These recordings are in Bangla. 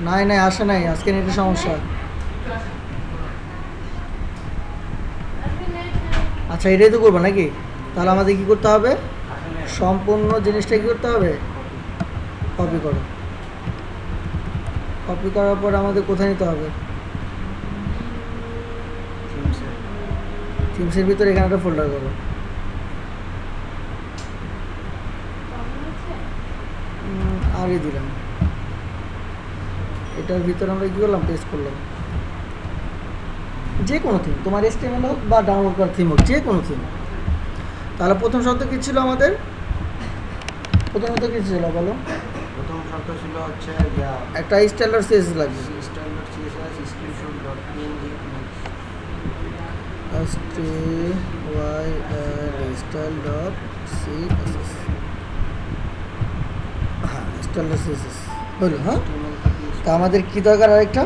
নাই নাই আসে নাই, আজকে নেটের সমস্যা। আচ্ছা এটাই তো করবো নাকি? তাহলে আমাদের কি করতে হবে? সম্পূর্ণ জিনিসটা কি করতে হবে? কপি করো। কপি করার পর আমাদের কোথায় নিতে হবে? থিমসের ভিতরে এখানে একটা ফোল্ডার করো। আরই দিলাম, এটার ভিতরে আমরা কী করলাম? পেস্ট করলাম। যে কোনো থিম, তোমার HTML হোক বা ডাউনলোড করার থিম হোক, যে কোনো থিম। তাহলে প্রথম শর্ত কী ছিল আমাদের? প্রথমত কী ছিল বলো? প্রথম শর্ত ছিল হচ্ছে একটা স্ট্যান্ডার্ড CSS লাগবে। স্ট্যান্ডার্ড CSS screenshot.png style.css, হ্যাঁ স্ট্যান্ডার্ড CSS হলো। হ্যাঁ, তা আমাদের কী দরকার আরেকটা?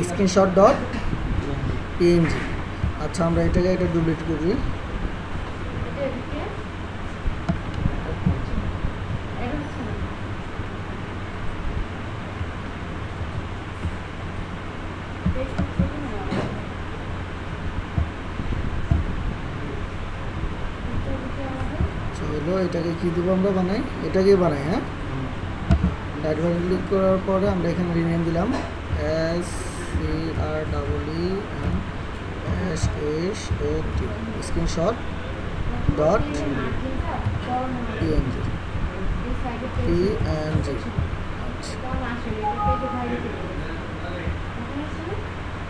screenshot.png। আচ্ছা আমরা এটাকে একটা ডুপ্লিকেট করি। হলো, এটাকে কী দেবো আমরা? বানাই, এটাকেই বানাই। হ্যাঁ, রাইট বাটন ক্লিক করার পরে আমরা এখানে রিনেম দিলাম SCREENSHOT স্ক্রিনশট ডট png।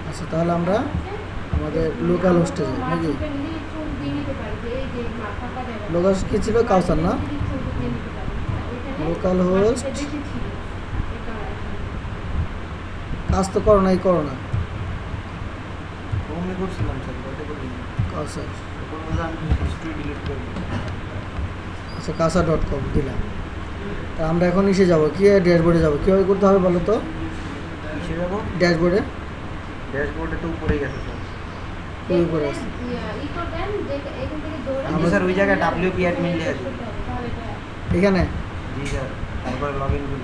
আচ্ছা তাহলে আমরা আমাদের লোকাল হোস্টে যাই নাকি? লোকাল হোস্ট কী ছিল? কাউসার না? লোকাল হোস্ট কাজ তো করো নাই, করো না কাউসার। আচ্ছা কাউসার.com দিলাম। তা আমরা এখন এসে যাবো কি? ড্যাশবোর্ডে যাবো। কীভাবে করতে হবে বলো তো? ড্যাশবোর্ডে। ড্যাশবোর্ডে তো উপরেই গেছে স্যার। উপরে আছে আমরা স্যার ওই জায়গায় WP অ্যাডমিন লিখে দিই এখানে। জি স্যার, তারপরে লগইন করি।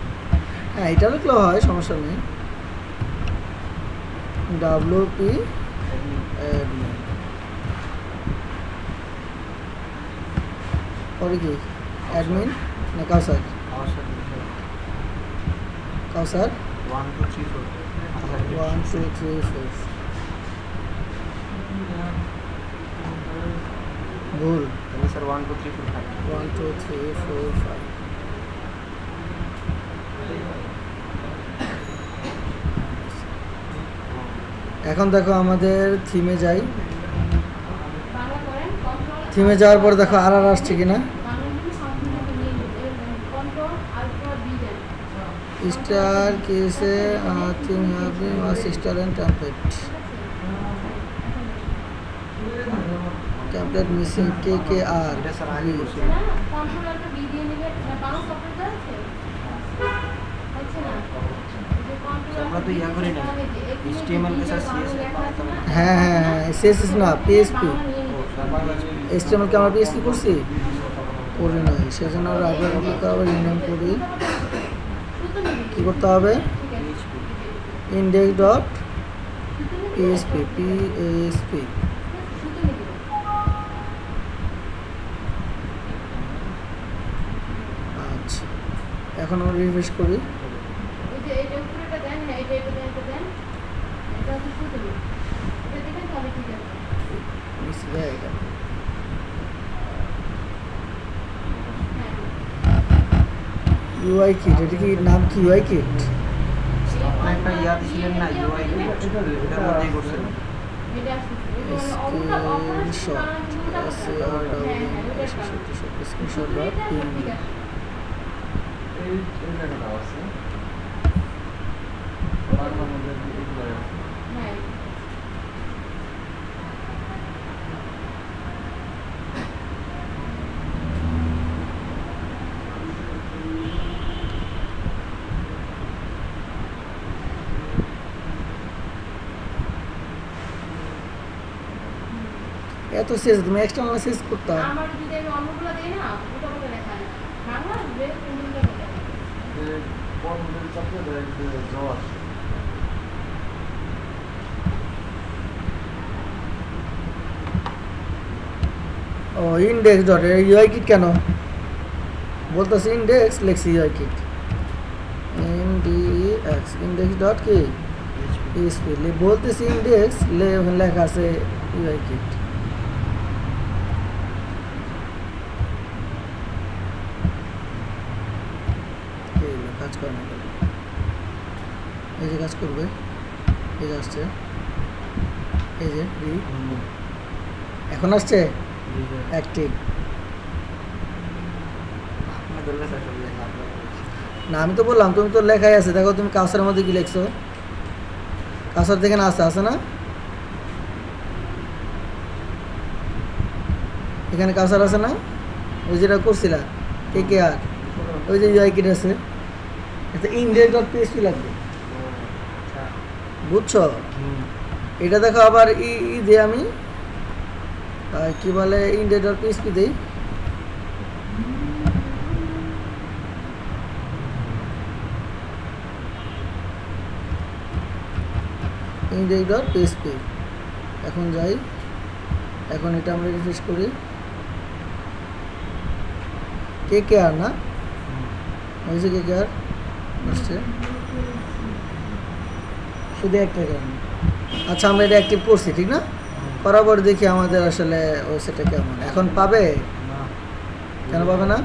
হ্যাঁ এটা লিখলেও হয়, সমস্যা নেই। WP অ্যাডমিন পরে কি? অ্যাডমিন না কাউসার? কাউসার 1 2 3 4 1 2 3 4 ভুল। তাহলে স্যার 1 2 3 4 5 1 2 3 4 5। এখন দেখো আমাদের থিমে যাই। থিমে যাওয়ার পর দেখো আর আসছে কিনা। স্টার কেসে theme having star and template missing KKR। এটা স্যার আগে করছিল। আমরা তো ইয়া করি না HTML কে স্যার CSS বানাতে হবে। হ্যাঁ হ্যাঁ হ্যাঁ CSS না PHP। HTML কে আমরা PHP করছি? করি নাই, সেজন্য রাইট করতে হবে, রিনেম করি। কী করতে হবে? index.php আচ্ছা এখন আমরা রিফ্রেশ করি। UI কিট, এটা কি নাম? কি UI কিট? আপনি একটা ইয়া দিছিলেন না UI কিট, এটার মধ্যেই করছেন। screenshot.png। এত তো শেষ, তুমি এক্সটার্নাল শেষ করতে হয়। আমার যদি আমি অন্যগুলো দিই না ওটা বলে লেখা না বাংলা যে কোনটা বলে ও ইন্ডেক্স ডট ইউআই কিট কেন বলতেছে, ইন্ডেক্স লেখছি UI kit, index index dot কি পিএইচপি বলতেছি, ইন্ডেক্স লেখা আছে ইউআই কিট। কাজ করে না, এই যে কাজ করবে, এই যে আসছে, এই যে এখন আসছে অ্যাক্টিভ। না আমি তো বললাম, তুমি তো লেখাই আছে, দেখো তুমি কাউসারের মধ্যে কি লিখছো, কাউসার দেখে না আছে, আছে না এখানে কাউসার আছে না, ওই যেটা করছিলা কে কে আর ওই যে ইউআই কিট আছে, এটা ইন্ডেক্স ডট পিএইচপি লাগবে, বুঝছো? এটা দেখো আবার ই দিয়ে আমি কি বলে ইন্ডেক্স ডট পিএইচপি দিই, ইন্ডেক্স ডট পিএইচপি। এখন যাই, এখন এটা আমরা রিফ্রেশ করি, কে কে আর না হয়েছে, কে কে আর আসছে শুধু একটা কারণে। আচ্ছা আমরা এটা অ্যাক্টিভ করছি ঠিক না, করার পর দেখি আমাদের আসলে ওয়েবসাইটটা কেমন এখন পাবে, কেন পাবে না?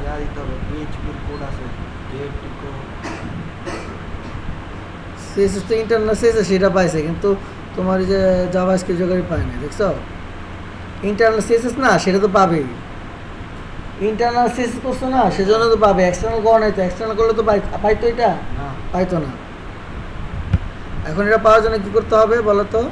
সিএসএস তো ইন্টারনাল সিএসএস সেটা পাইছে, কিন্তু তোমার যে জাভাস্ক্রিপ্ট জোগাড়ি পায় না, দেখছো? ইন্টারনাল সিএসএস না সেটা তো পাবেই, ইন্টারনাল সিএসএস করছো না সেজন্য তো পাবে, এক্সটার্নাল করা নাই তো, এক্সটার্নাল করলে তো পাইতো, এটা পাইতো না। এখন এটা পাওয়ার জন্য কি করতে হবে বলো তো?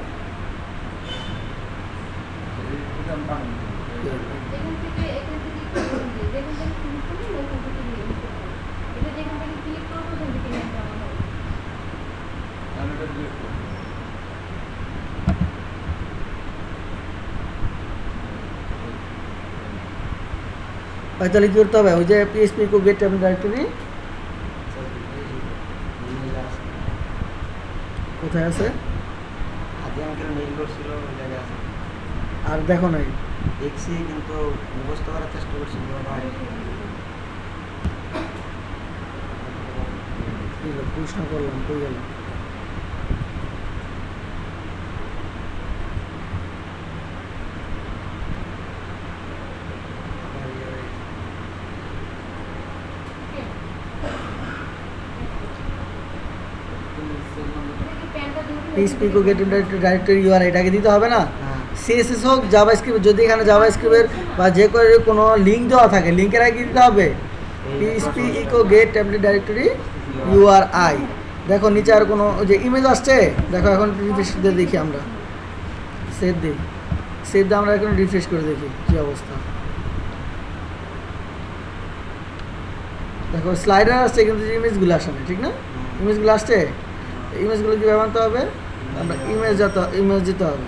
তাহলে কি করতে হবে, ওই যে পিএইচপি কো গেট টেবল ডাইরেক্টরি কোথায় আছে, আর দেখো নাই দেখছি কিন্তু মুখস্থ করার চেষ্টা করছি, প্রশ্ন করলাম কই গেল, পিএইচপি কো গেট ডাইরেক্টরি ইউআরআই এটাকে দিতে হবে না, সিএসএস হোক জাভাস্ক্রিপ্ট, যদি এখানে জাভাস্ক্রিপ্টের বা যে কোনো লিঙ্ক দেওয়া থাকে লিঙ্কের আগে দিতে হবে PHP eco gate template directory URI. দেখো নিচে আর কোনো যে ইমেজ আসছে, দেখো এখন রিফ্রেশ দিয়ে দেখি আমরা, সেভ দিই, সেভ দিয়ে আমরা এখন রিফ্রেশ করে দেখি কী অবস্থা। দেখো স্লাইডার আসছে কিন্তু ইমেজগুলো আসে না, ঠিক না? ইমেজগুলো আসছে, ইমেজগুলো কীভাবে আনতে হবে, আমরা ইমেজ দিতে হবে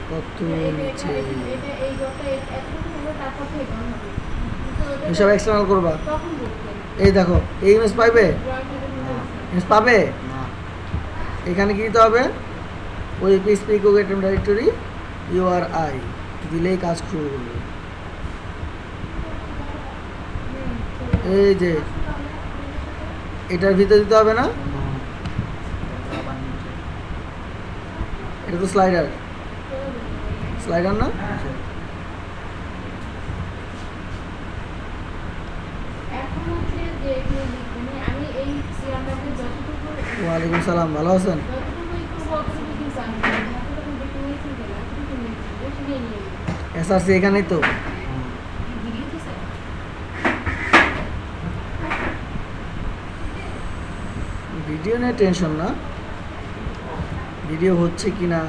কত নিচে, এসব এক্সটার্নাল করবা, এই দেখো এই ইমেজ পাইবে, ইমেজ পাবে, এখানে কি দিতে হবে, ওই পিএইচপি কো গেট ডাইরেক্টরি ইউআরআই দিলেই কাজ শুরু করবে। এই যে এটার ভিতরে দিতে হবে না, এটা তো স্লাইডার, স্লাইডার না, ওয়ালাইকুম সালাম, ভালো আছেন? এসআরসি এখানেই তো, ভিডিও নিয়ে টেনশন না, ভিডিও হচ্ছে কি না,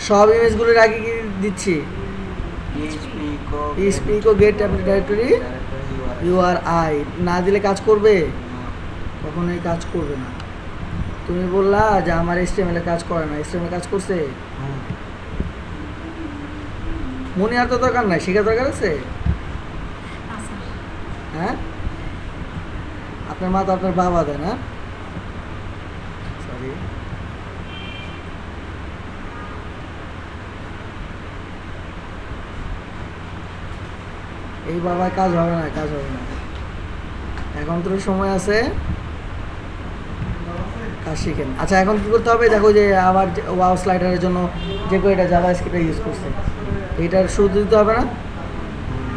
সব ইমেজগুলোর আগে কি দিচ্ছি, পিএইচপি কো গেট টেমপ্লেট ডাইরেক্টরি ইউআরআই না দিলে কাজ করবে, কখনোই কাজ করবে না। তুমি বললা যে আমার HTML এ কাজ করে না, HTML কাজ করছে। মনে আর তো দরকার নাই, শেখার দরকার আছে। হ্যাঁ, আপনার মা তো আপনার বাবা দেয় না। সরি, এই বাবার কাজ হবে না, কাজ হবে না। এখন তো সময় আছে, কাজ শিখেন। আচ্ছা, এখন কি করতে হবে দেখো, যে আবার ওয়াও স্লাইডারের জন্য যে এটা জাভাস্ক্রিপ্ট ইউজ করছে, এটার শুরু দিতে হবে না?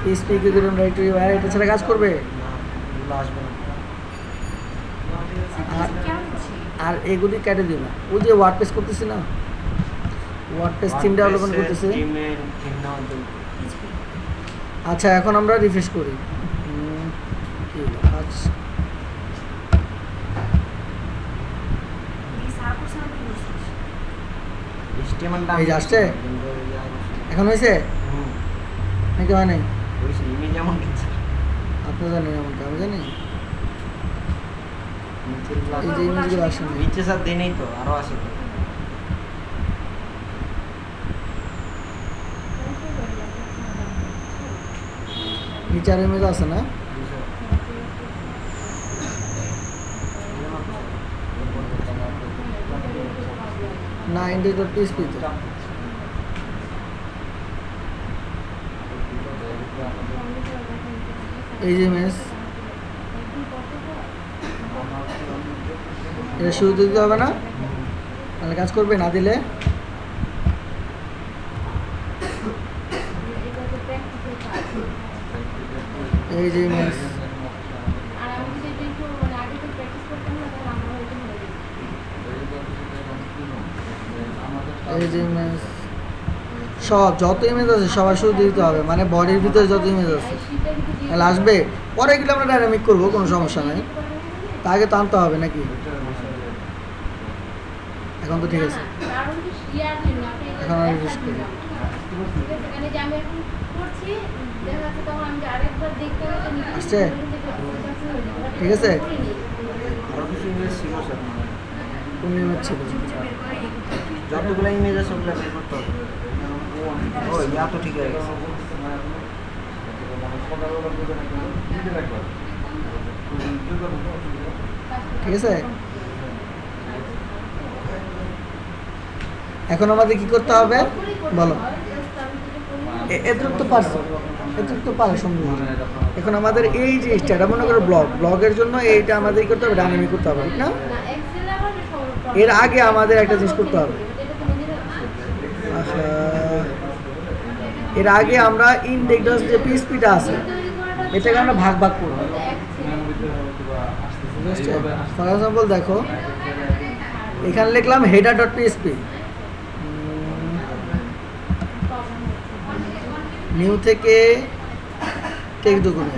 PHP ইকুইভ্যালেন্ট ডাইরেক্টরি এটা ছাড়া কাজ করবে? আর এগুলি কেটে দিবা। ওই যে ওয়ার্ডপ্রেস করতেছি না, ওয়ার্ডপ্রেস থিম ডেভেলপমেন্ট করতেছি। আচ্ছা, এখন আমরা রিফ্রেশ করি। আচ্ছা, এই যে আসছে, এখন হয়েছে নাকি হয় নাই? আপনি জানেন এমনটা, আমি জানি। এই যে ইমেজগুলো আসে না, নিচে স্যার দেই নাই তো, আরো আছে তো। নিচে আর ইমেজ আছে না? না, index.php তো। এই যে ইমেজ, এটা শুরু দিতে হবে না? তাহলে কাজ করবে না দিলে? এই যে ইমেজ, এই যে ইমেজ, সব যত ইমেজ আছে সবার শুরু দিতে হবে, মানে বডির ভিতরে যত ইমেজ আছে তাহলে আসবে। পরে এগুলো আমরা ডাইনামিক করবো, কোনো সমস্যা নাই। তা আগে তো আনতে হবে নাকি? এখন তো ঠিক আছে, এখন আমি রিফ্রেশ করি। আসছে, ঠিক আছে। আরো কিছু ইমেজ ছিল স্যার, কোন ইমেজ ছিল? যতগুলো ইমেজ আছে ওগুলো বের করতে হবে। ও ইয়া তো ঠিক হয়ে গেছে। ঠিক আছে, এখন আমাদের কি করতে হবে বলো? এতটুকু তো পারছো, এতটুকু তো পারে সম্ভব। এখন আমাদের এই যে এটা মনে করো ব্লগের জন্য এইটা আমাদের করতে হবে, ডাইনামিক করতে হবে, ঠিক না? এর আগে আমাদের একটা জিনিস করতে হবে। আচ্ছা, এর আগে আমরা ইনডেক্স যে PHPটা আছে এটাকে আমরা ভাগ ভাগ করব। ফর এক্সাম্পল দেখো, এখানে লিখলাম header.php, নিউ থেকে টেক্সট ডকুমেন্ট।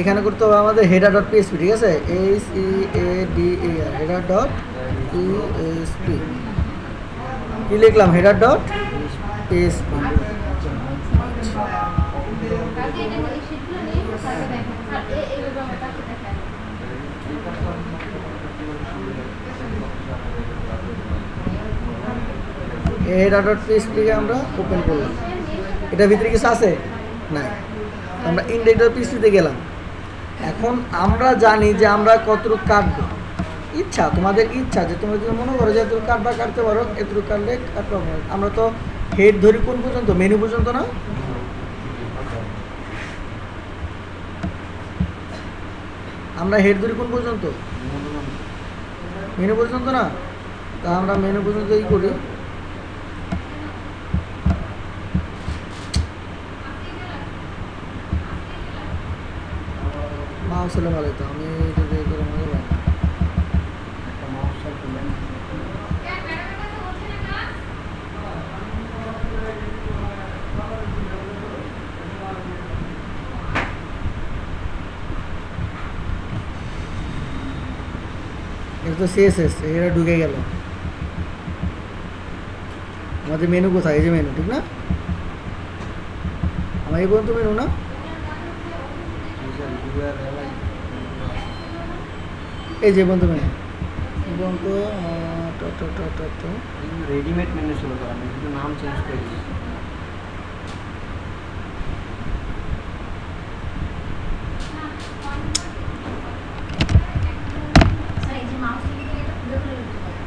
এখানে করতে হবে আমাদের header.php, ঠিক আছে? HEADER header.php কি লিখলাম? header.php। header.php কে আমরা ওপেন করলাম। এটার ভিতরে কিছু আছে নাই, আমরা index.php তে গেলাম। এখন আমরা জানি যে আমরা কতটুকু কাটবো, ইচ্ছা তোমাদের ইচ্ছা, যে তোমরা যদি মনে করো যে এতটুকু কাটবা কাটতে পারো, এতটুকু কাটলে কাটতে পারো। আমরা তো হেড ধরি কোন পর্যন্ত? মেনু পর্যন্ত না? আমরা হেড ধরি কোন পর্যন্ত? মেনু পর্যন্ত না? তা আমরা মেনু পর্যন্ত ই করি। মাউস হলে ভালো হতো, আমি এটা দিয়ে করে মজা পাই না। একটা মাউস দিলেন। এটা তো CSS, এটা ঢুকে গেল। আমাদের মেনু কোথায়? এই যে মেনু, ঠিক না? আমার এই পর্যন্ত মেনু না? এই যে পর্যন্ত মেনু, এই পর্যন্ত রেডিমেড মেনু ছিল স্যার, আমি শুধু নাম চেঞ্জ করে দিয়েছি। স্যার এই যে মাউস থেকে এটা খুলে খুলে দিতে পারে।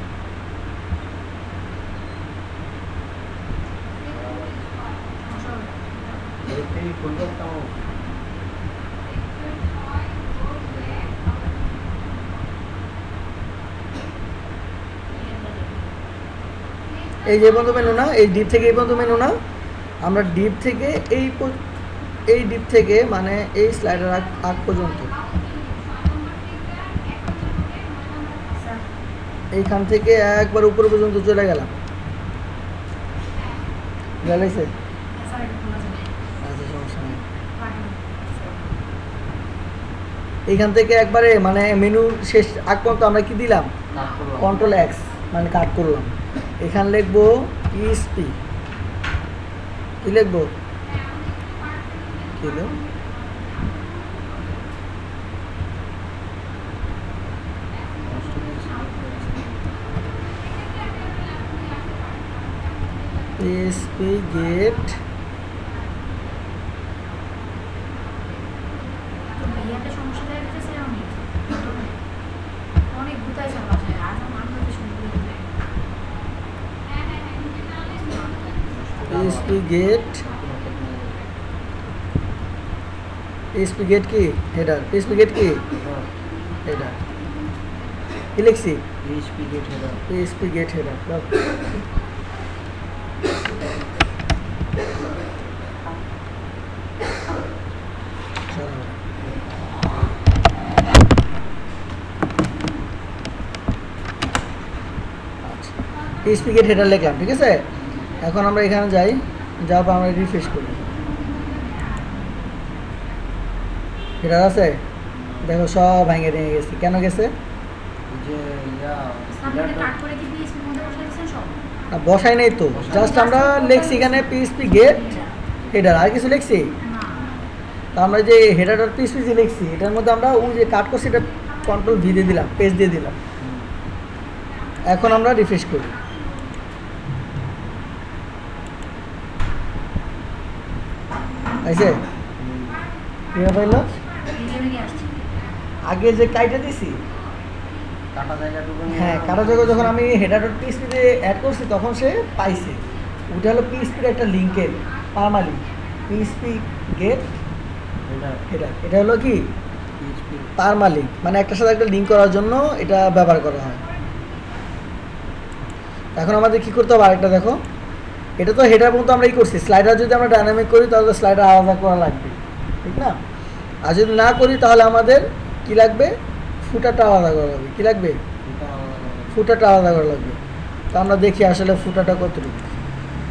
এর থেকে খুলবে একটা mouse। এই যে পর্যন্ত মেনু না? এই ডিপ থেকে এই পর্যন্ত মেনু না? আমরা ডিপ থেকে এই ডিপ থেকে মানে এই স্লাইডার আগ পর্যন্ত, স্যার এইখান থেকে একবার উপর পর্যন্ত চলে গেলাম। গেলেছে? স্যার এটা খোলা যাবে। আচ্ছা, সমস্যা নেই। পাঠান। এইখান থেকে একবারে মানে মেনু শেষ আগ পর্যন্ত আমরা কি দিলাম? কাট করলাম। কন্ট্রোল এক্স মানে কাট করলাম। এখানে লিখবো পিএসপি, কি লিখবো? কি লিখবো? পিএসপি গেট তো ভাইয়াতে সমস্যা দেখা গেছে স্যার অনেক গুতায় স্যার বাসায় আর আমার কাছে শুনতে দিতে পিএসপি গেট, পিএসপি গেট কি হেডার, পিএসপি গেট কি হেডার, কি লিখছি? PHP get header. PHP get header. PHP get header লিখলাম, ঠিক আছে? এখন আমরা এখানে যাই, যাওয়ার পর আমরা রিফ্রেশ করি। হেডার আছে? দেখো সব ভেঙে ভেঙে গেছে। কেন গেছে? এই যে আপনি কাট করে কি পিএসপি মধ্যে বসাই দিয়েছেন সব? না, বসাই নেই তো, জাস্ট আমরা লিখছি এখানে পিএসপি গেট হেডার, আর কিছু লিখছি? না তা আমরা যে হেডার ডট পিএসপি যে লিখছি এটার মধ্যে আমরা ওই যে কাট করছি এটা কন্ট্রোল ভি দিয়ে দিলাম, পেজ দিয়ে দিলাম। এখন আমরা রিফ্রেশ করি। আইছে? কিভাবে পাইলো? ভিডিও লেগে আসছে। আগে যে কাইটা দিছি, কাটা জায়গাটুকু নিয়ে হ্যাঁ কাটা জায়গা যখন আমি হেডার ডট পিএসপিতে অ্যাড করছি তখন সে পাইছে। ওটা হলো পিএসপির একটা লিঙ্কের পারমালি পিএসপি গেট হেডার হেডার, এটা হলো কি PHP পারমালিঙ্ক, মানে একটার সাথে একটা লিঙ্ক করার জন্য এটা ব্যবহার করা হয়। এখন আমাদের কি করতে হবে আরেকটা দেখো, এটা তো হেডার মতো আমরা করছি, স্লাইডার যদি আমরা ডাইনামিক করি তাহলে স্লাইডার আলাদা করা লাগবে, ঠিক না? আর যদি না করি তাহলে আমাদের কি লাগবে? ফুটারটা আলাদা করা লাগবে। কি লাগবে? এটা আলাদা আলাদা। ফুটারটা আলাদা করা লাগবে। তো আমরা দেখি আসলে ফুটারটা কতটুকু।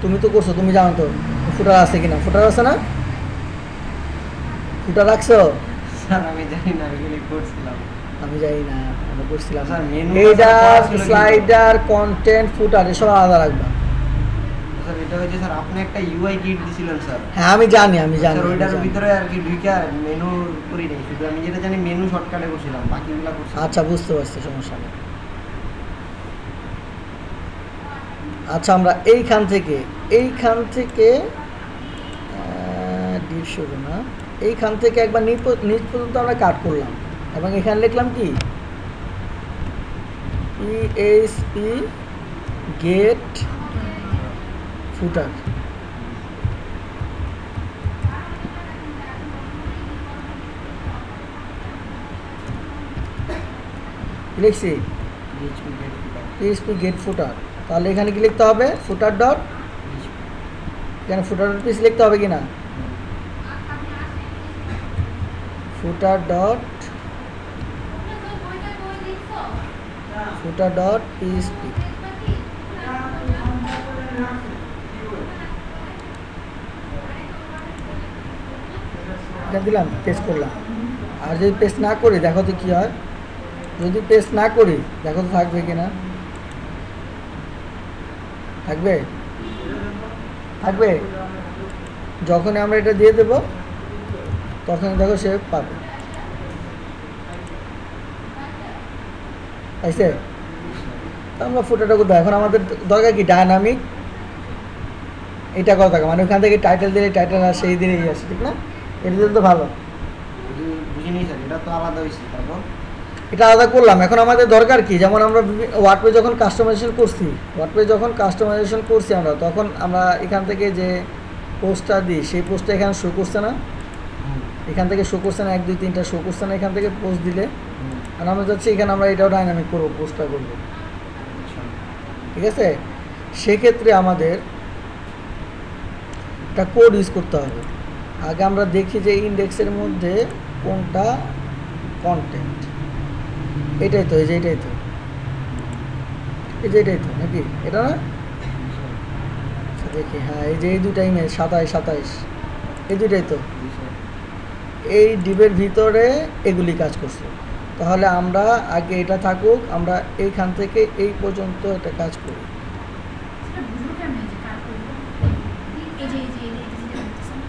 তুমি তো করছো, তুমি জানো তো ফুটার আছে কিনা। ফুটার আছে না? ফুটার রাখছো? স্যার আমি জানি না, এগুলি করছিলাম। আমি জানি না, আমরা করছিলাম। স্যার, menu হেডার, করা ছিল কিন্তু। স্লাইডার, কন্টেন্ট, ফুটার এসব আলাদা রাখবা। স্যার এটা হচ্ছে স্যার আপনি একটা UI কিট দিছিলেন স্যার। হ্যাঁ আমি জানি, আমি জানি, স্যার আমি ওইটার জানি। ভিতরে আর কি ঢুকে মেনু করি নাই, শুধু আমি যেটা জানি মেনু শর্টকাটে করছিলাম, বাকিগুলা করছি। আচ্ছা বুঝতে পারছি, সমস্যা নেই। আচ্ছা আমরা এইখান থেকে ডিপ শুরু না, এইখান থেকে একবার নিচ পর্যন্ত আমরা কাট করলাম এবং এখানে লিখলাম কি পিএসপি গেট ফুটার। লিখছি PHP get header. PHP get footer. তাহলে এখানে কি লিখতে হবে? ফুটার ডট, এখানে ফুটার ডট পিএসপি লিখতে হবে কিনা? ফুটার ডট পিএসপি। এটা দিলাম, পেস্ট করলাম। আর যদি পেস্ট না করি দেখো তো কি হয়। যদি পেস্ট না করি দেখো তো থাকবে কিনা। থাকবে? থাকবে? যখনই আমরা এটা দিয়ে দেব তখন দেখো সে পাবে। আইছে? তো আমরা ফুটাটা করবো। এখন আমাদের দরকার কি ডায়নামিক এটা করা থাকে, মানে ওখান থেকে টাইটেল দিলে টাইটেল আসে, এই দিলেই আসে, ঠিক না? এটা দিলে তো ভালো। বুঝিনি স্যার, এটা তো আলাদা হয়েছে। তারপর এটা আলাদা করলাম। এখন আমাদের দরকার কি, যেমন আমরা ওয়ার্ডপেজ যখন কাস্টমাইজেশন করছি আমরা, তখন আমরা এখান থেকে যে পোস্টটা দিই সেই পোস্টটা এখানে শো করছে না, এখান থেকে শো করছে না, 1 2 3টা শো করছে না এখান থেকে পোস্ট দিলে। আর আমরা চাচ্ছি এখানে আমরা এটাও ডাইনামিক করবো, পোস্টটা করবো, ঠিক আছে? সেক্ষেত্রে আমাদের একটা কোড ইউজ করতে হবে। আগে আমরা দেখি যে ইন্ডেক্সের মধ্যে কোনটা কন্টেন্ট। এটাই তো, এই যে এটাই তো, এই যে এটাই তো নাকি, এটা না? আচ্ছা দেখি, হ্যাঁ এই যে এই দুটা ইমেজ 27 এই দুটাই তো। এই ডিবের ভিতরে এগুলি কাজ করছে। তাহলে আমরা আগে এটা থাকুক, আমরা এইখান থেকে এই পর্যন্ত একটা কাজ করি। সেটা বুঝবো কেমনে যে কার করবো? এই যে যেটা বলতেছেন।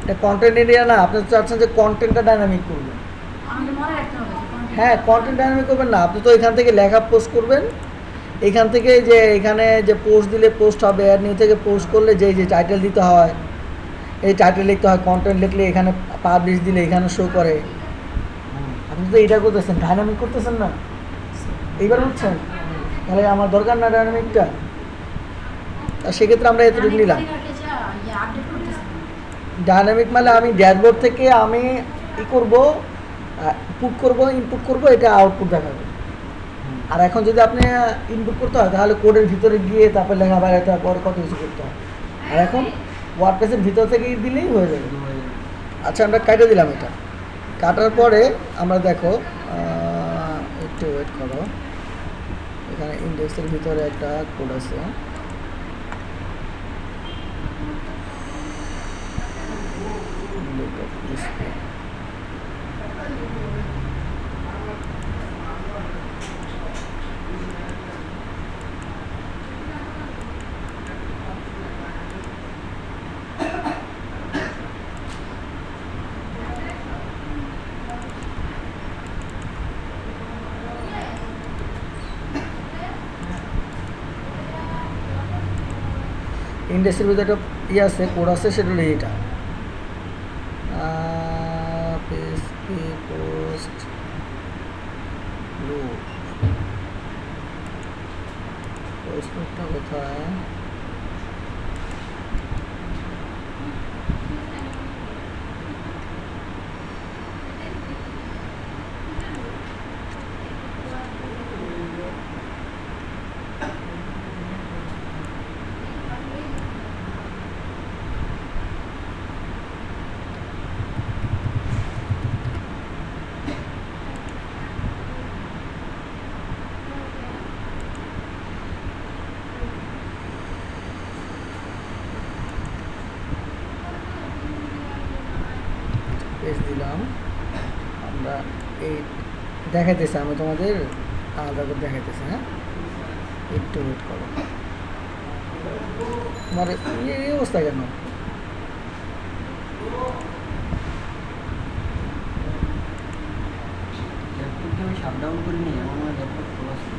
এটা কন্টেন্ট এরিয়া না, আপনি তো চাচ্ছেন যে কন্টেন্টটা ডাইনামিক করবেন। আমাদের মনে রাখতে হবে যে content- হ্যাঁ, কন্টেন্ট ডাইনামিক করবেন না, আপনি তো এখান থেকে লেখা পোস্ট করবেন। এখান থেকে যে এখানে যে পোস্ট দিলে পোস্ট হবে, আর নিউ থেকে পোস্ট করলে যে যে টাইটেল দিতে হয়, এই টাইটেল লিখতে হয়, কন্টেন্ট লিখলে এখানে পাবলিশ দিলে এখানে শো করে। আপনি তো এটা করতেছেন, ডাইনামিক করতেছেন না, এইবার বুঝছেন? তাহলে আমার দরকার না ডাইনামিকটা। আর সেক্ষেত্রে আমরা এতটুকু নিলাম। আপডেট করতেছেন। ডাইনামিক মানে আমি ড্যাশবোর্ড থেকে আমি ই করবো, ইনপুট করবো, এটা আউটপুট দেখাবে। আর এখন যদি আপনি ইনপুট করতে হয় তাহলে কোডের ভিতরে গিয়ে তারপর লেখা বাইরে, তারপর কত কিছু করতে হয়। আর এখন ওয়ার্ডপ্রেসের ভিতর থেকে দিলেই হয়ে যাবে। আচ্ছা, আমরা কেটে দিলাম। এটা কাটার পরে আমরা দেখো, একটু ওয়েট করো, এখানে ইন্ডেক্সের ভিতরে একটা কোড আছে। ইন্ডেক্সের ভিতরে একটা ইয়ে আছে, কোড আছে, সেটা হলো এটা পোস্ট লুপ। পোস্ট লুপটা কোথায়? পেজ দিলাম আমরা, এই দেখাইতেছে, আমি তোমাদের আলাদা করে দেখাইতেছি। হ্যাঁ, একটু ওয়েট করো। তোমার এই অবস্থা কেন? ল্যাপটপকে আমি শাটডাউন করিনি, আমার মনে হয় ল্যাপটপ খোলা ছিল।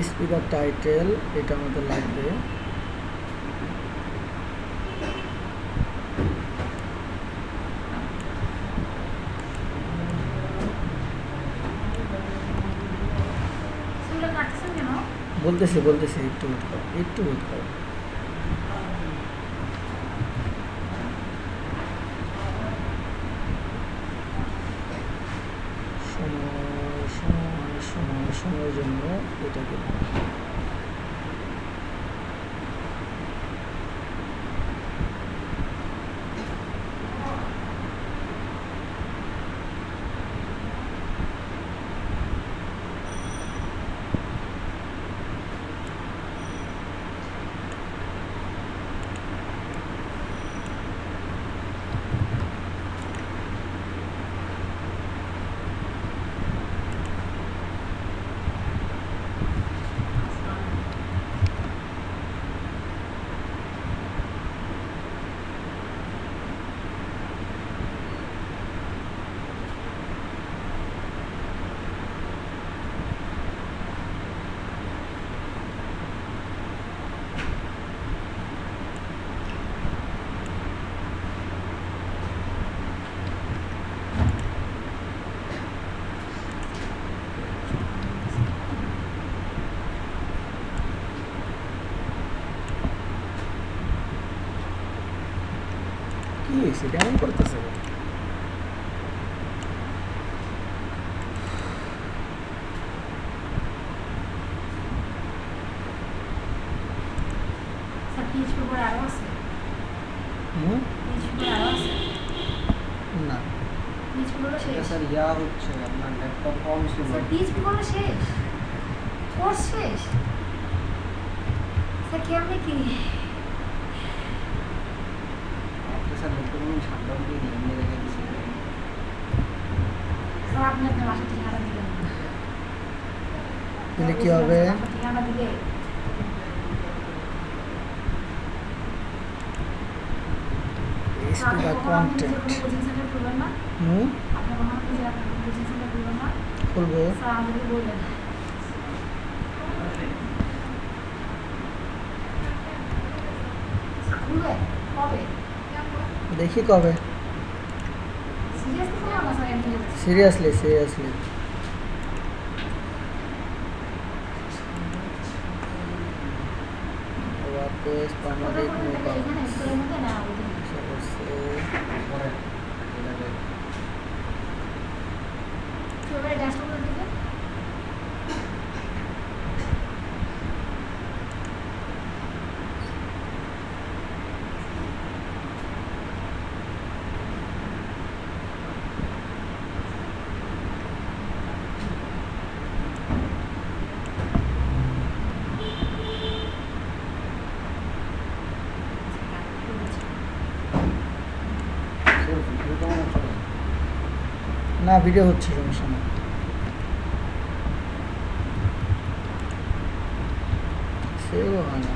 স্পিকার টাইটেল এটা আমাদের লাগবে। সেগুলো কাটছেন কেন? বলতেছি একটু ওয়েট করো, একটু ওয়েট করো। সময় সময়ের জন্য এটাকে কি হয়েছে কেমন করতেছে স্যার পিএইচপি পরে আরো আছে হুম পিএইচপি পরে আরো আছে না পিএইচপি পরে এটা শেষ স্যার ইয়া হচ্ছে আপনার ল্যাপটপ কম ছিল স্যার পিএইচপি পরে শেষ কোর্স শেষ স্যার কেমনে কি আপনি স্যার ল্যাপটপ শাটডাউন দিয়ে দিন এমনি রেখে দিয়েছি স্যার আপনি আপনার বাসা ঠিকানা দিবেন দিলে কি হবে বাসা ঠিকানা দিলে এইচপি দা কন্টেন্ট কোচিং সেন্টার খুলবেন না হুম আপনার কখনো নিজে আপনার কোচিং সেন্টার খুলবেন না খুলবো স্যার আমাদেরকে বলবেন খুলবে কবে দেখি কবে সিরিয়াসলি খুলবেন না স্যার এমনি সিরিয়াসলি সিরিয়াসলি वापस परमानेंट में এখানে স্কুলের মধ্যে না ওইদিকে सबसे পরে এটাকে এবারে ড্যাশবোর্ডের দিকে স্যার ভিডিও কেমন হচ্ছে না ভিডিও হচ্ছে সমস্যা না সেও হয় না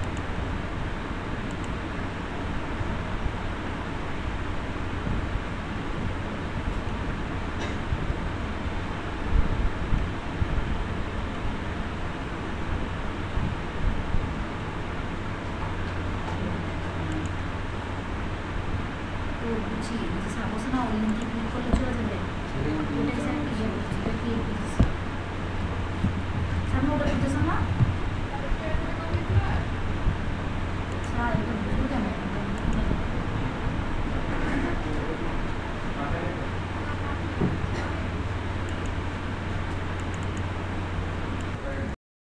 তো বুঝছি যে স্যার বলছে না ওই লিঙ্কে ক্লিক করলে চলে যাবে ওটা স্যার কি স্যার কি স্যার ওটা করতেছেন না